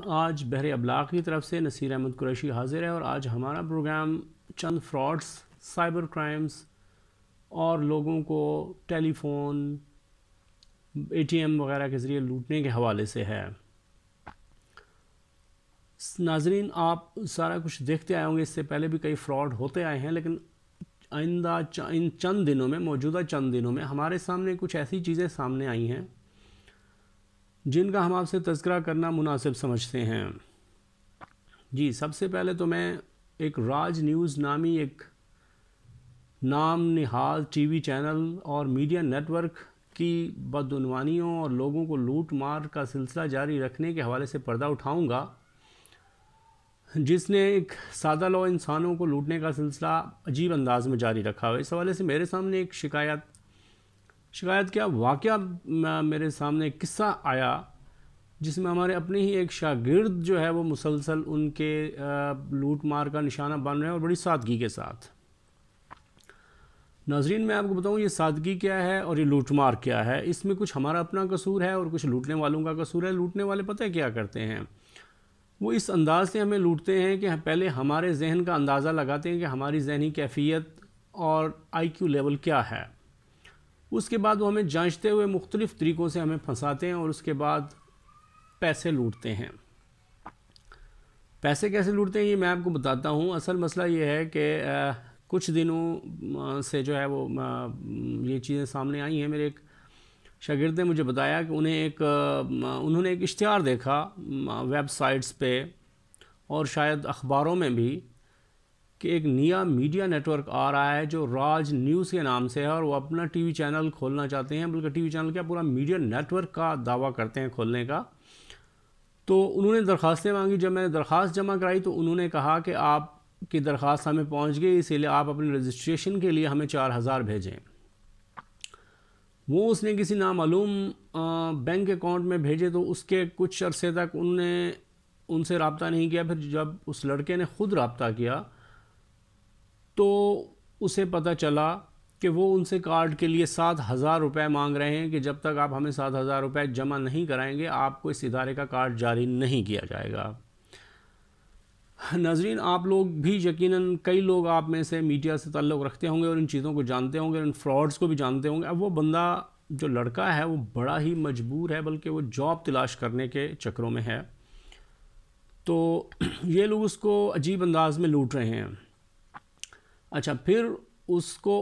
आज बहरे अबलाग की तरफ से नसीर अहमद कुरैशी हाजिर है और आज हमारा प्रोग्राम चंद फ्रॉड्स, साइबर क्राइम्स और लोगों को टेलीफोन, एटीएम वगैरह के ज़रिए लूटने के हवाले से है। नाजरीन, आप सारा कुछ देखते आए होंगे, इससे पहले भी कई फ्रॉड होते आए हैं, लेकिन आइंदा इन चंद दिनों में, मौजूदा चंद दिनों में हमारे सामने कुछ ऐसी चीज़ें सामने आई हैं जिनका हम आपसे तज़किरा करना मुनासिब समझते हैं। जी, सबसे पहले तो मैं एक राज न्यूज़ नामी एक नाम निहाल टीवी चैनल और मीडिया नेटवर्क की बदउनवानियों और लोगों को लूट मार का सिलसिला जारी रखने के हवाले से पर्दा उठाऊंगा, जिसने एक सादा लो इंसानों को लूटने का सिलसिला अजीब अंदाज में जारी रखा हुआ। इस हवाले से मेरे सामने एक शिकायत क्या वाक़या मेरे सामने एक किस्सा आया जिसमें हमारे अपने ही एक शागिर्द जो है वो मुसलसल उनके लूट मार का निशाना बन रहे हैं और बड़ी सादगी के साथ। नाजरीन, मैं आपको बताऊं ये सादगी क्या है और ये लूटमार क्या है। इसमें कुछ हमारा अपना कसूर है और कुछ लूटने वालों का कसूर है। लूटने वाले पता है क्या करते हैं, वो इस अंदाज से हमें लूटते हैं कि पहले हमारे जहन का अंदाज़ा लगाते हैं कि हमारी जहनी कैफियत और IQ लेवल क्या है। उसके बाद वो हमें जांचते हुए मुख्तलिफ़ तरीक़ों से हमें फंसाते हैं और उसके बाद पैसे लूटते हैं। पैसे कैसे लूटते हैं ये मैं आपको बताता हूँ। असल मसला ये है कि कुछ दिनों से जो है वो ये चीज़ें सामने आई हैं। मेरे एक शागिर्द ने मुझे बताया कि उन्होंने एक इश्तिहार देखा वेबसाइट्स पे और शायद अखबारों में भी कि एक नया मीडिया नेटवर्क आ रहा है जो राज न्यूज़ के नाम से है और वो अपना टीवी चैनल खोलना चाहते हैं, बल्कि टीवी चैनल क्या पूरा मीडिया नेटवर्क का दावा करते हैं खोलने का। तो उन्होंने दरख्वास्तें मांगी। जब मैंने दरख्वास्त जमा कराई तो उन्होंने कहा कि आपकी दरख्वास्त हमें पहुंच गई, इसीलिए आप अपने रजिस्ट्रेशन के लिए हमें 4000 भेजें। वो उसने किसी नामालूम बैंक अकाउंट में भेजे तो उसके कुछ अरसे तक उनसे रब्ता नहीं किया। फिर जब उस लड़के ने ख़ुद रब्ता किया तो उसे पता चला कि वो उनसे कार्ड के लिए 7000 रुपये मांग रहे हैं कि जब तक आप हमें 7000 रुपये जमा नहीं कराएंगे आपको इस इदारे का कार्ड जारी नहीं किया जाएगा। नाजरीन, आप लोग भी यकीनन कई लोग आप में से मीडिया से ताल्लुक़ रखते होंगे और इन चीज़ों को जानते होंगे, इन फ्रॉड्स को भी जानते होंगे। अब वो बंदा जो लड़का है वो बड़ा ही मजबूर है, बल्कि वो जॉब तलाश करने के चक्करों में है। तो ये लोग उसको अजीब अंदाज में लूट रहे हैं। अच्छा, फिर उसको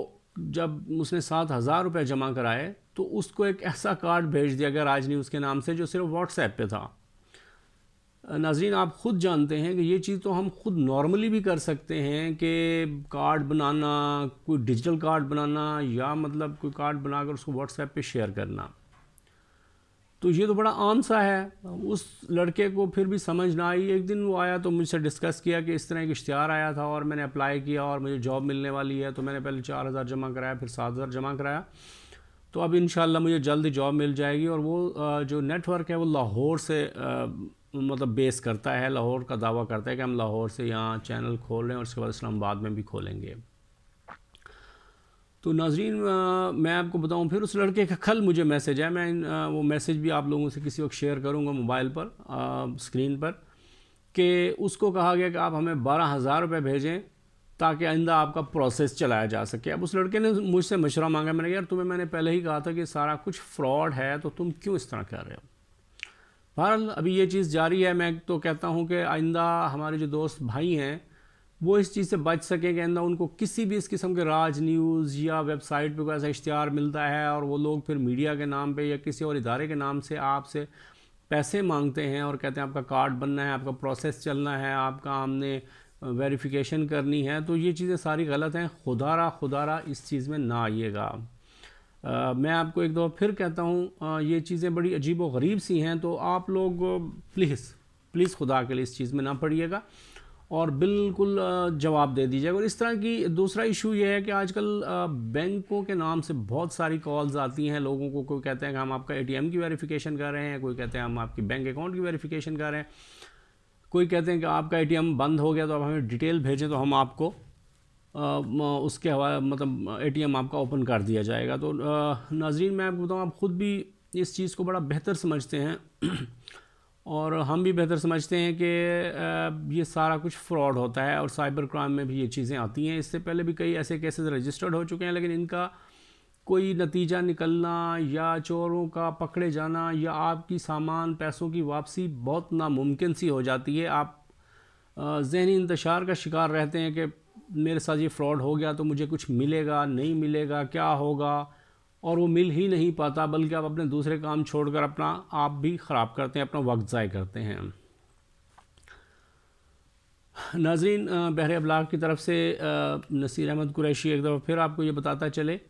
जब उसने 7000 रुपये जमा कराए तो उसको एक ऐसा कार्ड भेज दिया गया राज न्यूज़ के नाम से जो सिर्फ व्हाट्सएप पे था। नाज़रीन, आप ख़ुद जानते हैं कि ये चीज़ तो हम खुद नॉर्मली भी कर सकते हैं कि कार्ड बनाना, कोई डिजिटल कार्ड बनाना या मतलब कोई कार्ड बनाकर उसको व्हाट्सएप पे शेयर करना, तो ये तो बड़ा आम सा है। उस लड़के को फिर भी समझ ना आई। एक दिन वो आया तो मुझसे डिस्कस किया कि इस तरह एक इश्तिहार आया था और मैंने अप्लाई किया और मुझे जॉब मिलने वाली है, तो मैंने पहले 4000 जमा कराया, फिर 7000 जमा कराया, तो अब इंशाल्लाह मुझे जल्द ही जॉब मिल जाएगी। और वो जो नेटवर्क है वो लाहौर से मतलब बेस करता है, लाहौर का दावा करता है कि हम लाहौर से यहाँ चैनल खोल रहे हैं और उसके बाद इस्लामाबाद में भी खोलेंगे। तो नाज़रीन, मैं आपको बताऊं, फिर उस लड़के का कल मुझे मैसेज है, मैं वो मैसेज भी आप लोगों से किसी वक्त शेयर करूंगा मोबाइल पर स्क्रीन पर, कि उसको कहा गया कि आप हमें 12000 रुपये भेजें ताकि आइंदा आपका प्रोसेस चलाया जा सके। अब उस लड़के ने मुझसे मशवरा मांगा। मैंने कहा यार, तुम्हें मैंने पहले ही कहा था कि सारा कुछ फ्रॉड है, तो तुम क्यों इस तरह कर रहे हो। बहरहाल अभी ये चीज़ जारी है। मैं तो कहता हूँ कि आइंदा हमारे जो दोस्त भाई हैं वो इस चीज़ से बच सकें कि आइंदा उनको किसी भी इस किस्म के राज न्यूज़ या वेबसाइट पे कोई ऐसा इश्तिहार मिलता है और वो लोग फिर मीडिया के नाम पे या किसी और इदारे के नाम से आपसे पैसे मांगते हैं और कहते हैं आपका कार्ड बनना है, आपका प्रोसेस चलना है, आपका हमने वेरिफिकेशन करनी है, तो ये चीज़ें सारी गलत हैं। खुदारा इस चीज़ में ना आइएगा। मैं आपको एक दफ़ा फिर कहता हूँ, ये चीज़ें बड़ी अजीब व गरीब सी हैं, तो आप लोग प्लीज़ खुदा के लिए इस चीज़ में ना पड़िएगा और बिल्कुल जवाब दे दीजिएगा। और इस तरह की दूसरा इशू ये है कि आजकल बैंकों के नाम से बहुत सारी कॉल्स आती हैं लोगों को। कोई कहते हैं कि हम आपका ATM की वेरिफिकेशन कर रहे हैं, कोई कहते हैं हम आपकी बैंक अकाउंट की वेरिफिकेशन कर रहे हैं, कोई कहते हैं कि आपका ATM बंद हो गया तो आप हमें डिटेल भेजें तो हम आपको उसके हवाले मतलब ATM आपका ओपन कर दिया जाएगा। तो नाज़रीन, मैं आपको बताऊँ, आप ख़ुद भी इस चीज़ को बड़ा बेहतर समझते हैं और हम भी बेहतर समझते हैं कि ये सारा कुछ फ्रॉड होता है और साइबर क्राइम में भी ये चीज़ें आती हैं। इससे पहले भी कई ऐसे केसेस रजिस्टर्ड हो चुके हैं, लेकिन इनका कोई नतीजा निकलना या चोरों का पकड़े जाना या आपकी सामान पैसों की वापसी बहुत नामुमकिन सी हो जाती है। आप ज़हनी इंतशार का शिकार रहते हैं कि मेरे साथ ये फ्रॉड हो गया तो मुझे कुछ मिलेगा नहीं मिलेगा, क्या होगा, और वो मिल ही नहीं पाता, बल्कि आप अपने दूसरे काम छोड़कर अपना आप भी ख़राब करते हैं, अपना वक्त ज़ाय करते हैं। नाज़रीन, बहरे अबलाग की तरफ से नसीर अहमद कुरैशी एक दफ़ा फिर आपको ये बताता चले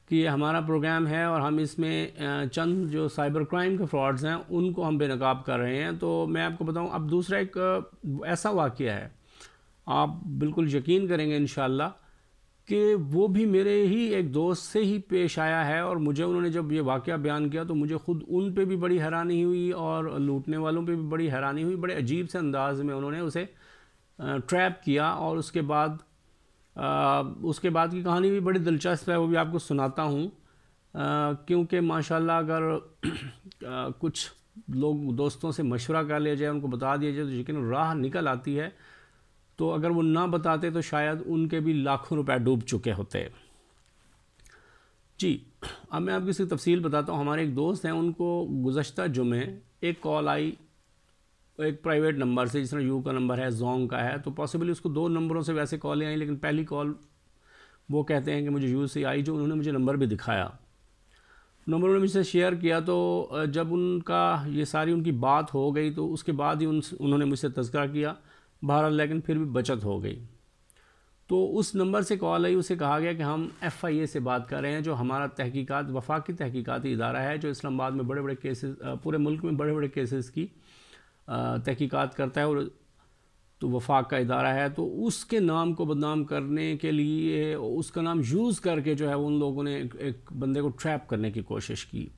कि ये हमारा प्रोग्राम है और हम इसमें चंद जो साइबर क्राइम के फ्रॉड्स हैं उनको हम बेनकाब कर रहे हैं। तो मैं आपको बताऊं, अब दूसरा एक ऐसा वाक़या है, आप बिल्कुल यकीन करेंगे इंशाअल्लाह कि वो भी मेरे ही एक दोस्त से ही पेश आया है। और मुझे उन्होंने जब ये वाक़या बयान किया तो मुझे ख़ुद उन पे भी बड़ी हैरानी हुई और लूटने वालों पे भी बड़ी हैरानी हुई। बड़े अजीब से अंदाज़ में उन्होंने उसे ट्रैप किया और उसके बाद की कहानी भी बड़ी दिलचस्प है, वो भी आपको सुनाता हूँ। क्योंकि माशाल्लाह अगर कुछ लोग दोस्तों से मशवरा कर लिया जाए, उनको बता दिया जाए तो यकीन राह निकल आती है। तो अगर वो ना बताते तो शायद उनके भी लाखों रुपए डूब चुके होते। जी, अब मैं आपको इसकी तफसील बताता हूँ। हमारे एक दोस्त हैं, उनको गुज़श्ता जुमे एक कॉल आई एक प्राइवेट नंबर से, जिस तरह यू का नंबर है, जोंग का है, तो पॉसिबली उसको 2 नंबरों से वैसे कॉलें आई, लेकिन पहली कॉल वो कहते हैं कि मुझे यू से आई, जो उन्होंने मुझे नंबर भी दिखाया, नंबर उन्होंने मुझसे शेयर किया। तो जब उनका ये सारी उनकी बात हो गई तो उसके बाद ही उन्होंने मुझसे तज़किरा किया, बहरहाल लेकिन फिर भी बचत हो गई। तो उस नंबर से कॉल आई, उसे कहा गया कि हम FIA से बात कर रहे हैं, जो हमारा तहकीकात वफाकी तहकीकाती इदारा है, जो इस्लामाबाद में बड़े बड़े केसेस, पूरे मुल्क में बड़े बड़े केसेस की तहकीकात करता है, और तो वफाक का इदारा है। तो उसके नाम को बदनाम करने के लिए उसका नाम यूज़ करके जो है उन लोगों ने एक बंदे को ट्रैप करने की कोशिश की।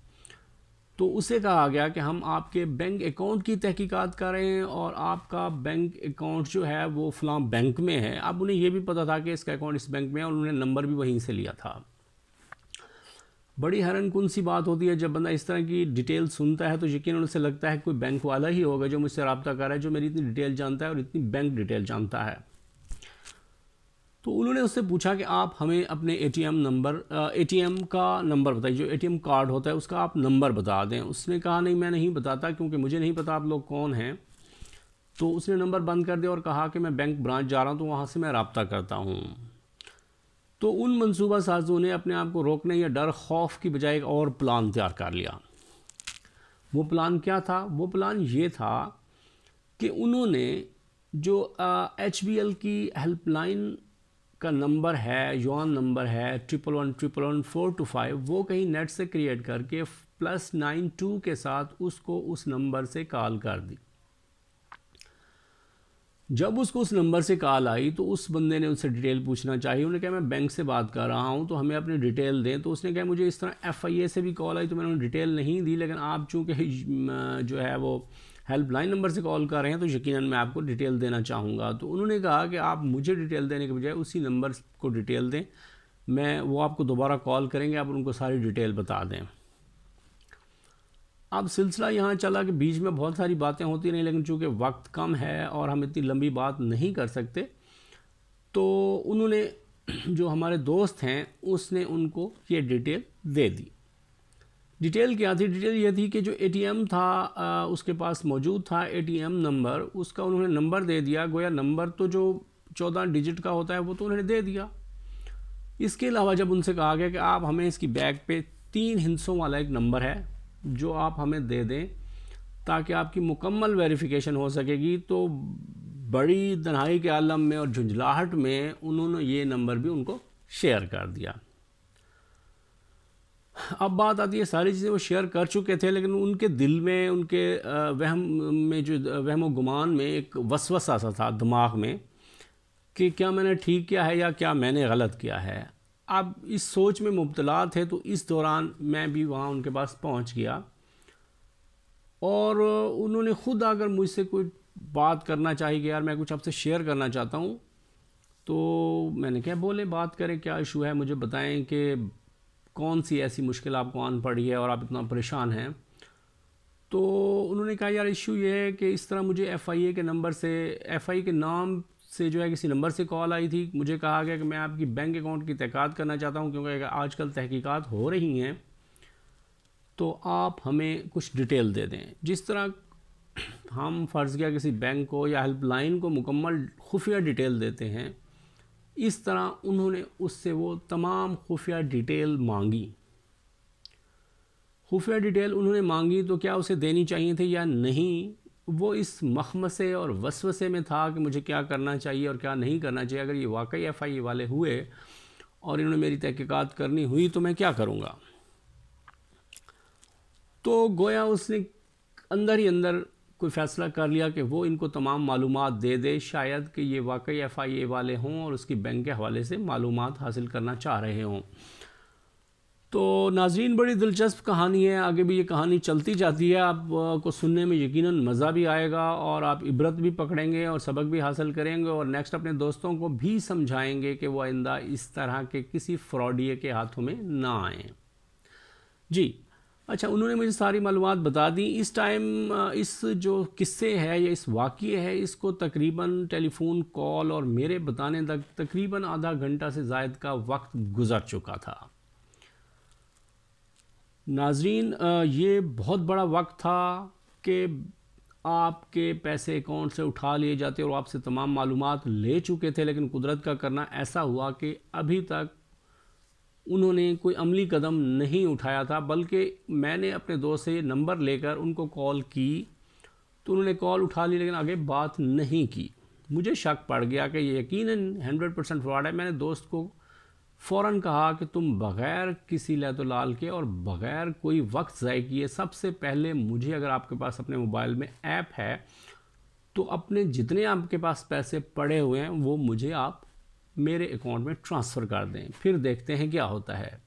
तो उसे कहा गया कि हम आपके बैंक अकाउंट की तहकीकात कर रहे हैं और आपका बैंक अकाउंट जो है वो फ़लाँ बैंक में है। अब उन्हें ये भी पता था कि इसका अकाउंट इस बैंक में है और उन्होंने नंबर भी वहीं से लिया था। बड़ी हैरानकुन सी बात होती है जब बंदा इस तरह की डिटेल सुनता है, तो यकीनन उसे लगता है कोई बैंक वाला ही होगा जो मुझसे रब्ता कर रहा है, जो मेरी इतनी डिटेल जानता है और इतनी बैंक डिटेल जानता है। तो उन्होंने उससे पूछा कि आप हमें अपने ATM का नंबर बताइए, जो ATM कार्ड होता है उसका आप नंबर बता दें। उसने कहा नहीं, मैं नहीं बताता, क्योंकि मुझे नहीं पता आप लोग कौन हैं। तो उसने नंबर बंद कर दिया और कहा कि मैं बैंक ब्रांच जा रहा हूँ, तो वहाँ से मैं रब्ता करता हूँ। तो उन मंसूबा साजों ने अपने आप को रोकने या डर खौफ की बजाय एक और प्लान तैयार कर लिया। वो प्लान क्या था? वो प्लान ये था कि उन्होंने जो HBL की हेल्पलाइन का नंबर है, युआन नंबर है 11111425, वो कहीं नेट से क्रिएट करके +92 के साथ उसको उस नंबर से कॉल कर दी। जब उसको उस नंबर से कॉल आई तो उस बंदे ने उससे डिटेल पूछना चाहिए। उन्होंने कहा मैं बैंक से बात कर रहा हूं, तो हमें अपनी डिटेल दें। तो उसने कहा मुझे इस तरह FIA से भी कॉल आई, तो मैंने उन्हें डिटेल नहीं दी, लेकिन आप चूँकि जो है वो हेल्पलाइन नंबर से कॉल कर रहे हैं तो यकीनन मैं आपको डिटेल देना चाहूँगा। तो उन्होंने कहा कि आप मुझे डिटेल देने के बजाय उसी नंबर को डिटेल दें, वो आपको दोबारा कॉल करेंगे, आप उनको सारी डिटेल बता दें। अब सिलसिला यहाँ चला कि बीच में बहुत सारी बातें होती रहीं, लेकिन चूँकि वक्त कम है और हम इतनी लंबी बात नहीं कर सकते, तो उन्होंने जो हमारे दोस्त हैं उसने उनको ये डिटेल दे दी। डिटेल क्या थी? डिटेल ये थी कि जो ATM था उसके पास मौजूद था ATM नंबर, उसका उन्होंने नंबर दे दिया। गोया नंबर तो जो 14 डिजिट का होता है वो तो उन्होंने दे दिया। इसके अलावा जब उनसे कहा गया कि आप हमें इसकी बैग पे 3 हिस्सों वाला एक नंबर है जो आप हमें दे दें ताकि आपकी मुकम्मल वेरिफिकेशन हो सकेगी, तो बड़ी तन्हाई के आलम में और झुंझलाहट में उन्होंने ये नंबर भी उनको शेयर कर दिया। अब बात आती है, सारी चीज़ें वो शेयर कर चुके थे, लेकिन उनके दिल में, उनके वहम गुमान में एक वसवसा सा था दिमाग में कि क्या मैंने ठीक किया है या क्या मैंने गलत किया है। अब इस सोच में मुब्तला थे, तो इस दौरान मैं भी वहाँ उनके पास पहुँच गया और उन्होंने ख़ुद आकर मुझसे कोई बात करना चाहिए कि यार मैं कुछ आपसे शेयर करना चाहता हूँ। तो मैंने क्या, बोले बात करें, क्या इशू है, मुझे बताएं कि कौन सी ऐसी मुश्किल आपको आन पड़ी है और आप इतना परेशान हैं। तो उन्होंने कहा यार इशू ये है कि इस तरह मुझे FIA के नंबर से, FI के नाम से जो है किसी नंबर से कॉल आई थी। मुझे कहा गया कि मैं आपकी बैंक अकाउंट की तहक़ीक़ात करना चाहता हूं, क्योंकि आजकल तहक़ीक़ात हो रही हैं, तो आप हमें कुछ डिटेल दे दें। जिस तरह हम फ़र्ज़ किया किसी बैंक को या हेल्पलाइन को मुकम्मल खुफिया डिटेल देते हैं, इस तरह उन्होंने उससे वो तमाम खुफिया डिटेल मांगी। खुफिया डिटेल उन्होंने मांगी तो क्या उसे देनी चाहिए थी या नहीं, वो इस मखमसे और वसवसे में था कि मुझे क्या करना चाहिए और क्या नहीं करना चाहिए। अगर ये वाकई FIA वाले हुए और इन्होंने मेरी तहक़ीक़ात करनी हुई तो मैं क्या करूँगा। तो गोया उसने अंदर ही अंदर कोई फ़ैसला कर लिया कि वो इनको तमाम मालूमात दे दे, शायद कि ये वाकई FIA वाले हों और उसकी बैंक के हवाले से मालूमात हासिल करना चाह रहे हों। तो नाज़रीन, बड़ी दिलचस्प कहानी है, आगे भी ये कहानी चलती जाती है। आपको सुनने में यकीनन मज़ा भी आएगा और आप इबरत भी पकड़ेंगे और सबक भी हासिल करेंगे और नेक्स्ट अपने दोस्तों को भी समझाएंगे कि वो आइंदा इस तरह के किसी फ्रॉडिये के हाथों में ना आएँ। जी अच्छा, उन्होंने मुझे सारी मालूमात बता दी। इस टाइम इस जो किस्से है या इस वाक़ये है, इसको तकरीबन टेलीफोन कॉल और मेरे बताने तक तकरीबन आधा घंटा से ज़ायद का वक्त गुज़र चुका था। नाज़रीन, ये बहुत बड़ा वक्त था कि आपके पैसे अकाउंट से उठा लिए जाते और आपसे तमाम मालूमात ले चुके थे, लेकिन कुदरत का करना ऐसा हुआ कि अभी तक उन्होंने कोई अमली कदम नहीं उठाया था। बल्कि मैंने अपने दोस्त से ये नंबर लेकर उनको कॉल की तो उन्होंने कॉल उठा ली, लेकिन आगे बात नहीं की। मुझे शक पड़ गया कि ये यकीनन 100% फ्रॉड है। मैंने दोस्त को फ़ौरन कहा कि तुम बग़ैर किसी लैतुलाल के और बग़ैर कोई वक्त ज़ाय किए सबसे पहले मुझे, अगर आपके पास अपने मोबाइल में ऐप है तो अपने जितने आपके पास पैसे पड़े हुए हैं वो मुझे आप मेरे अकाउंट में ट्रांसफ़र कर दें, फिर देखते हैं क्या होता है।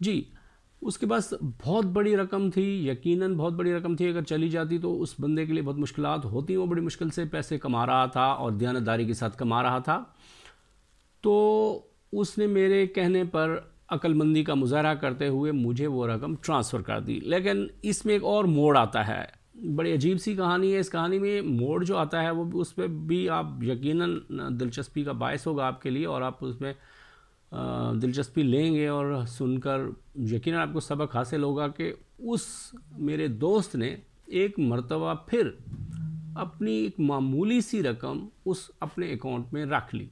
जी, उसके पास बहुत बड़ी रकम थी, यकीनन बहुत बड़ी रकम थी। अगर चली जाती तो उस बंदे के लिए बहुत मुश्किलात होती। वो बड़ी मुश्किल से पैसे कमा रहा था और दयानतदारी के साथ कमा रहा था। तो उसने मेरे कहने पर अक्लमंदी का मुजाहरा करते हुए मुझे वो रकम ट्रांसफ़र कर दी। लेकिन इसमें एक और मोड़ आता है, बड़ी अजीब सी कहानी है। इस कहानी में मोड़ जो आता है वो उस पर भी आप यकीनन दिलचस्पी का बायस होगा आपके लिए, और आप उसमें दिलचस्पी लेंगे और सुनकर यकीनन आपको सबक हासिल होगा कि उस मेरे दोस्त ने एक मर्तबा फिर अपनी एक मामूली सी रकम उस अपने अकाउंट में रख ली।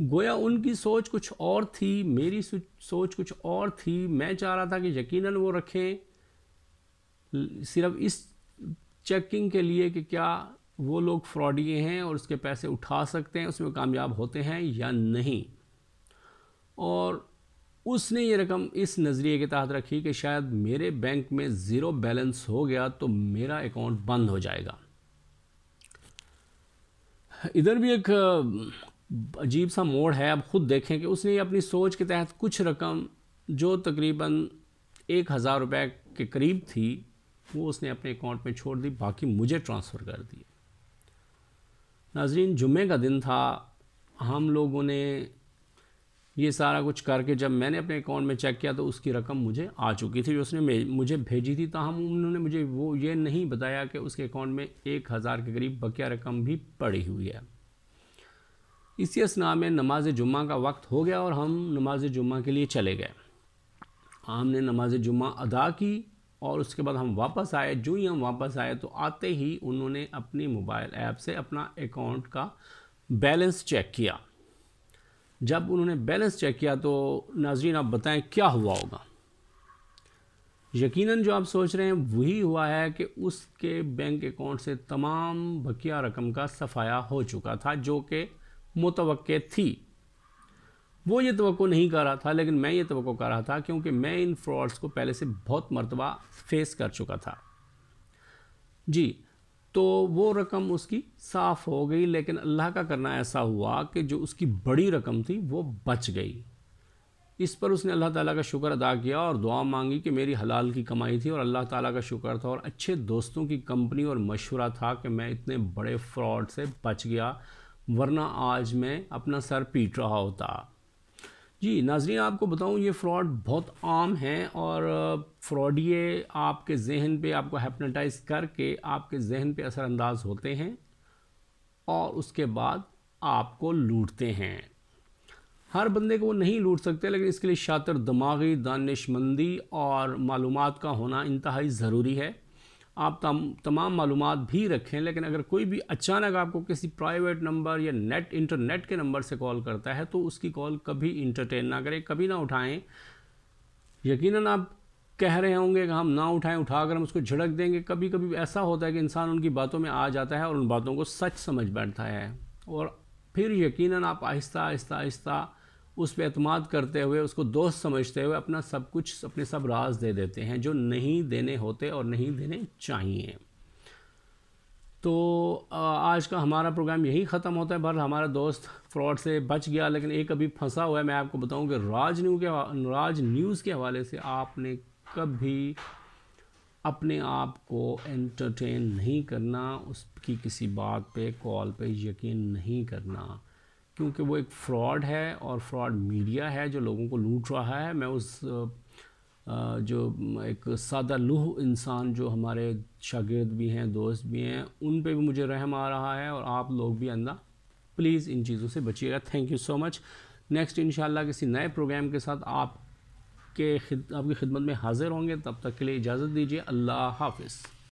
गोया उनकी सोच कुछ और थी, मेरी सोच कुछ और थी। मैं चाह रहा था कि यकीनन वो रखें सिर्फ इस चेकिंग के लिए कि क्या वो लोग फ्रॉडिये हैं और उसके पैसे उठा सकते हैं, उसमें कामयाब होते हैं या नहीं। और उसने ये रकम इस नज़रिए के तहत रखी कि शायद मेरे बैंक में ज़ीरो बैलेंस हो गया तो मेरा अकाउंट बंद हो जाएगा। इधर भी एक अजीब सा मोड़ है। अब ख़ुद देखें कि उसने अपनी सोच के तहत कुछ रकम जो तकरीबन 1000 रुपये के करीब थी वो उसने अपने अकाउंट में छोड़ दी, बाकी मुझे ट्रांसफ़र कर दी। नाज़रीन, जुम्मे का दिन था। हम लोगों ने ये सारा कुछ करके जब मैंने अपने अकाउंट में चेक किया तो उसकी रकम मुझे आ चुकी थी जो उसने मुझे भेजी थी। ताहम उन्होंने मुझे वो ये नहीं बताया कि उसके अकाउंट में 1000 के करीब बकिया रकम भी पड़ी हुई है। इसी असना में नमाज जुम्मा का वक्त हो गया और हम नमाज जुम्मा के लिए चले गए। हमने नमाज जुम्मा अदा की और उसके बाद हम वापस आए। जो ही हम वापस आए तो आते ही उन्होंने अपनी मोबाइल ऐप से अपना अकाउंट का बैलेंस चेक किया। जब उन्होंने बैलेंस चेक किया तो नाज़रीन आप बताएं क्या हुआ होगा। यकीनन जो आप सोच रहे हैं वही हुआ है कि उसके बैंक अकाउंट से तमाम बकिया रकम का सफाया हो चुका था, जो कि मुतवक्के थी। वो ये तवक्को नहीं कर रहा था, लेकिन मैं ये तवक्को कर रहा था, क्योंकि मैं इन फ्रॉड्स को पहले से बहुत मरतबा फेस कर चुका था। जी, तो वो रकम उसकी साफ़ हो गई, लेकिन अल्लाह का करना ऐसा हुआ कि जो उसकी बड़ी रकम थी वो बच गई। इस पर उसने अल्लाह ताला का शुक्र अदा किया और दुआ मांगी कि मेरी हलाल की कमाई थी और अल्लाह ताला का शुक्र था और अच्छे दोस्तों की कंपनी और मशवरा था कि मैं इतने बड़े फ्रॉड से बच गया, वरना आज मैं अपना सर पीट रहा होता। जी नाज़रीन, आपको बताऊं ये फ़्रॉड बहुत आम है और फ़्रॉडिये आपके जहन पे आपको हिप्नोटाइज करके आपके जहन पे असरअंदाज होते हैं और उसके बाद आपको लूटते हैं। हर बंदे को वो नहीं लूट सकते, लेकिन इसके लिए शातिर दिमागी दानिशमंदी और मालूमात का होना इंतहाई ज़रूरी है। आप तमाम मालूमात भी रखें, लेकिन अगर कोई भी अचानक आपको किसी प्राइवेट नंबर या इंटरनेट के नंबर से कॉल करता है तो उसकी कॉल कभी इंटरटेन ना करें, कभी ना उठाएं। यकीनन आप कह रहे होंगे कि हम ना उठाएं, उठाकर हम उसको झड़क देंगे। कभी कभी ऐसा होता है कि इंसान उनकी बातों में आ जाता है और उन बातों को सच समझ बैठता है, और फिर यकीनन आप आहिस्ता आहिस्ता आहिस्ता उस पर एतमाद करते हुए, उसको दोस्त समझते हुए अपना सब कुछ, अपने सब राज दे देते हैं जो नहीं देने होते और नहीं देने चाहिए। तो आज का हमारा प्रोग्राम यही ख़त्म होता है। बहरहाल हमारा दोस्त फ्रॉड से बच गया, लेकिन एक अभी फंसा हुआ है। मैं आपको बताऊं कि राज न्यूज़ के हवाले से आपने कभी अपने आप को एंटरटेन नहीं करना, उसकी किसी बात पे, कॉल पे यकीन नहीं करना, क्योंकि वो एक फ़्रॉड है और फ्रॉड मीडिया है जो लोगों को लूट रहा है। मैं उस जो एक सादा लूह इंसान जो हमारे शागिर्द भी हैं, दोस्त भी हैं, उन पे भी मुझे रहम आ रहा है, और आप लोग भी अंदा प्लीज़ इन चीज़ों से बचिएगा। Thank you so much. Next इंशाल्लाह किसी नए प्रोग्राम के साथ आपकी खिदमत में हाज़िर होंगे। तब तक के लिए इजाज़त दीजिए। अल्लाह हाफ़िज़।